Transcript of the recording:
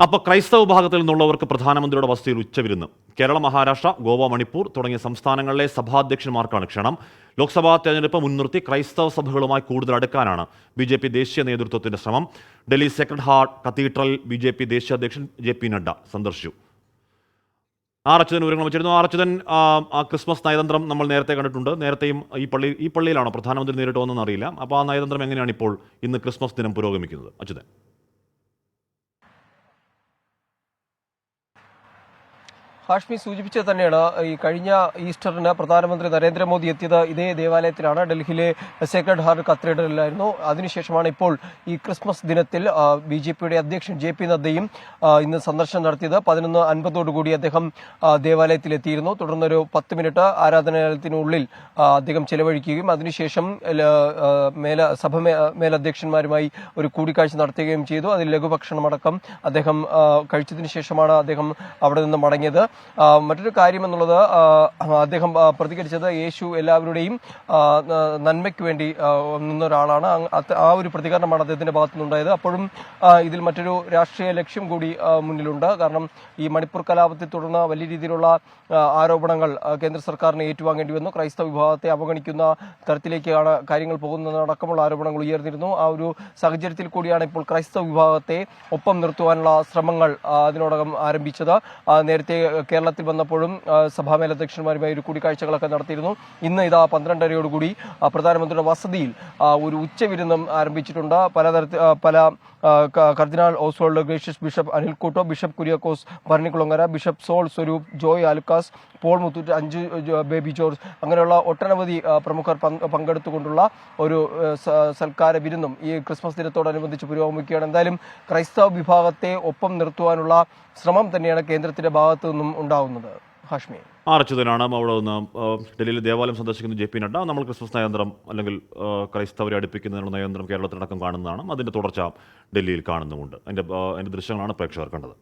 അപ്പോൾ ക്രൈസ്തവ വിഭാഗത്തിൽ നിന്നുള്ളവർക്ക് പ്രധാനമന്ത്രിയുടെ വസതിയിൽ ഉച്ചവിരുന്ന്. കേരള, മഹാരാഷ്ട്ര, ഗോവ, മണിപ്പൂർ തുടങ്ങിയ സംസ്ഥാനങ്ങളിലെ സഭാധ്യക്ഷന്മാർക്കാണ് ക്ഷണം. ലോക്സഭാ തെരഞ്ഞെടുപ്പ് മുൻനിർത്തി ക്രൈസ്തവ സഭകളുമായി കൂടുതൽ അടുക്കാനാണ് BJP ദേശീയ നേതൃത്വത്തിന്റെ ശ്രമം. Delhi Sacred heart cathedral BJP ദേശീയ അധ്യക്ഷൻ JP നഡ്ഡ സന്ദർശിച്ചു. അച്യുതൻ വിവരങ്ങൾ വെച്ചിരുന്നു. അച്യുതൻ, ക്രിസ്മസ് നയതന്ത്രം നമ്മൾ നേരത്തെ കണ്ടിട്ടുണ്ട്. നേരത്തെയും ഈ പള്ളിയിലാണോ പ്രധാനമന്ത്രി നേരിട്ട് വന്നതെന്ന് അറിയില്ല. അപ്പോൾ ആ നയതന്ത്രം എങ്ങനെയാണ് ഇപ്പോൾ ഇന്ന് ക്രിസ്മസ് ദിനം പുരോഗമിക്കുന്നത്? അച്യുതൻ. ഹാഷ്മി സൂചിപ്പിച്ചത് തന്നെയാണ്. ഈ കഴിഞ്ഞ ഈസ്റ്ററിന് പ്രധാനമന്ത്രി നരേന്ദ്രമോദി എത്തിയത് ഇതേ ദേവാലയത്തിലാണ്, ഡൽഹിയിലെ സേക്രഡ് ഹാർട്ട് കത്തീഡ്രലിലായിരുന്നു. അതിനുശേഷമാണ് ഇപ്പോൾ ഈ ക്രിസ്മസ് ദിനത്തിൽ BJPയുടെ അധ്യക്ഷൻ JP നദ്ദയും ഇന്ന് സന്ദർശനം നടത്തിയത്. 11:50 അദ്ദേഹം ദേവാലയത്തിലെത്തിയിരുന്നു. തുടർന്നൊരു 10 മിനിറ്റ് ആരാധനാലയത്തിനുള്ളിൽ അദ്ദേഹം ചെലവഴിക്കുകയും അതിനുശേഷം മേലധ്യക്ഷന്മാരുമായി ഒരു കൂടിക്കാഴ്ച നടത്തുകയും ചെയ്തു. അതിൽ ലഘുഭക്ഷണമടക്കം അദ്ദേഹം കഴിച്ചതിന് ശേഷമാണ് അദ്ദേഹം അവിടെ നിന്ന് മടങ്ങിയത്. മറ്റൊരു കാര്യം എന്നുള്ളത്, അദ്ദേഹം പ്രതികരിച്ചത് യേശു എല്ലാവരുടെയും നന്മയ്ക്ക് വേണ്ടി നിന്ന ഒരാളാണ്. ആ ഒരു പ്രതികരണമാണ് അദ്ദേഹത്തിന്റെ ഭാഗത്തു നിന്നുണ്ടായത്. അപ്പോഴും ഇതിൽ മറ്റൊരു രാഷ്ട്രീയ ലക്ഷ്യം കൂടി മുന്നിലുണ്ട്. കാരണം ഈ മണിപ്പൂർ കലാപത്തെ തുടർന്ന് വലിയ രീതിയിലുള്ള ആരോപണങ്ങൾ കേന്ദ്ര സർക്കാരിന് ഏറ്റുവാങ്ങേണ്ടി വന്നു. ക്രൈസ്തവ വിഭാഗത്തെ അവഗണിക്കുന്ന തരത്തിലേക്കാണ് കാര്യങ്ങൾ പോകുന്നതടക്കമുള്ള ആരോപണങ്ങൾ ഉയർന്നിരുന്നു. ആ ഒരു സാഹചര്യത്തിൽ കൂടിയാണ് ഇപ്പോൾ ക്രൈസ്തവ വിഭാഗത്തെ ഒപ്പം നിർത്തുവാനുള്ള ശ്രമങ്ങൾ അതിനോടകം ആരംഭിച്ചത്. നേരത്തെ കേരളത്തിൽ വന്നപ്പോഴും സഭാ മേലധ്യക്ഷന്മാരുമായി ഒരു കൂടിക്കാഴ്ചകളൊക്കെ നടത്തിയിരുന്നു. ഇന്ന് ഇതാ 12:30 പ്രധാനമന്ത്രിയുടെ വസതിയിൽ ഒരു ഉച്ചവിരുന്നും ആരംഭിച്ചിട്ടുണ്ട്. പല cardinal Oswald Gracias, bishop Anil Couto, bishop Kuriakose Bharanikulangara, bishop Saul Swaroop, Joy Alukkas, Paul Muthoot, Anju Baby George, അങ്ങനെയുള്ള ഒട്ടനവധി പ്രമുഖർ പങ്കെടുത്തുകൊണ്ടുള്ള ഒരു സൽക്കാര വിരുന്നും ഈ ക്രിസ്മസ് ദിനത്തോടനുബന്ധിച്ച് പുരോഗമിക്കുകയാണ്. എന്തായാലും ക്രൈസ്തവ വിഭാഗത്തെ ഒപ്പം നിർത്തുവാനുള്ള ശ്രമം തന്നെയാണ് കേന്ദ്രത്തിന്റെ ഭാഗത്തു നിന്നും ഉണ്ടാവുന്നത്. ഹാഷ്മി. അച്യുതനാണ് അവിടെ നിന്ന് ഡൽഹിയിലെ ദേവാലയം സന്ദർശിക്കുന്ന JP നഡ്ഡ. നമ്മൾ ക്രിസ്മസ് നയതന്ത്രം അല്ലെങ്കിൽ ക്രൈസ്തവരെ അടുപ്പിക്കുന്നതിനുള്ള നയതന്ത്രം കേരളത്തിലടക്കം കാണുന്നതാണ്. അതിൻ്റെ തുടർച്ച ഡൽഹിയിൽ കാണുന്നുമുണ്ട്. അതിൻ്റെ ദൃശ്യങ്ങളാണ് പ്രേക്ഷകർ കണ്ടത്.